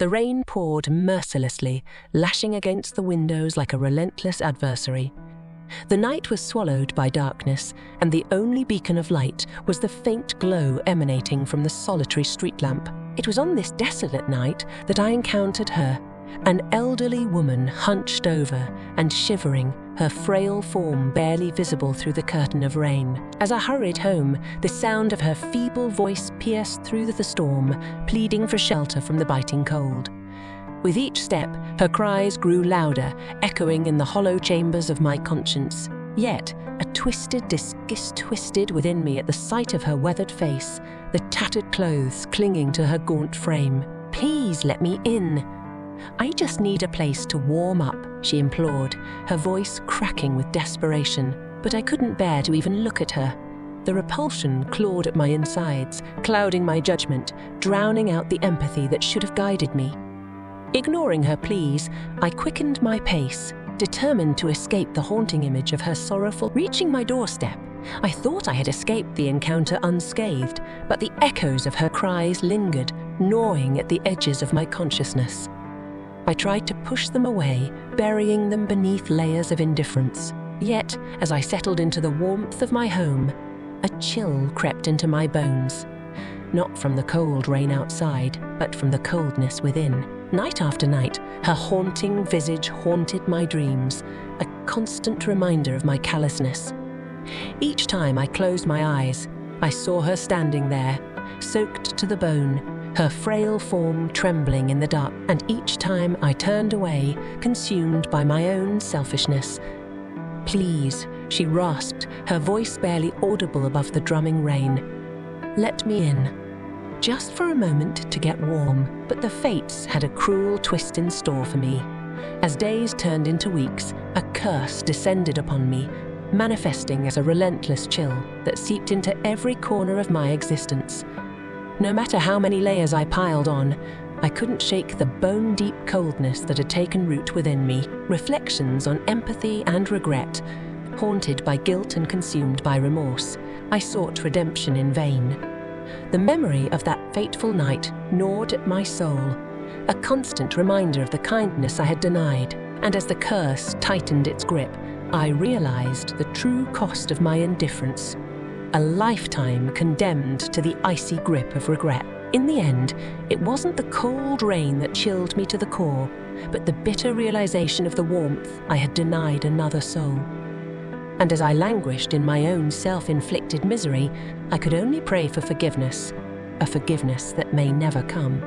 The rain poured mercilessly, lashing against the windows like a relentless adversary. The night was swallowed by darkness, and the only beacon of light was the faint glow emanating from the solitary street lamp. It was on this desolate night that I encountered her, an elderly woman hunched over and shivering, her frail form barely visible through the curtain of rain. As I hurried home, the sound of her feeble voice pierced through the storm, pleading for shelter from the biting cold. With each step, her cries grew louder, echoing in the hollow chambers of my conscience. Yet, a twisted disgust twisted within me at the sight of her weathered face, the tattered clothes clinging to her gaunt frame. "Please let me in. I just need a place to warm up," she implored, her voice cracking with desperation. But I couldn't bear to even look at her. The repulsion clawed at my insides, clouding my judgment, drowning out the empathy that should have guided me. Ignoring her pleas, I quickened my pace, determined to escape the haunting image of her sorrowful. Reaching my doorstep, I thought I had escaped the encounter unscathed, but the echoes of her cries lingered, gnawing at the edges of my consciousness. I tried to push them away, burying them beneath layers of indifference. Yet, as I settled into the warmth of my home, a chill crept into my bones. Not from the cold rain outside, but from the coldness within. Night after night, her haunting visage haunted my dreams, a constant reminder of my callousness. Each time I closed my eyes, I saw her standing there, soaked to the bone, her frail form trembling in the dark, and each time I turned away, consumed by my own selfishness. "Please," she rasped, her voice barely audible above the drumming rain. "Let me in. Just for a moment to get warm." But the fates had a cruel twist in store for me. As days turned into weeks, a curse descended upon me, manifesting as a relentless chill that seeped into every corner of my existence. No matter how many layers I piled on, I couldn't shake the bone-deep coldness that had taken root within me. Reflections on empathy and regret, haunted by guilt and consumed by remorse, I sought redemption in vain. The memory of that fateful night gnawed at my soul, a constant reminder of the kindness I had denied. And as the curse tightened its grip, I realized the true cost of my indifference. A lifetime condemned to the icy grip of regret. In the end, it wasn't the cold rain that chilled me to the core, but the bitter realization of the warmth I had denied another soul. And as I languished in my own self-inflicted misery, I could only pray for forgiveness, a forgiveness that may never come.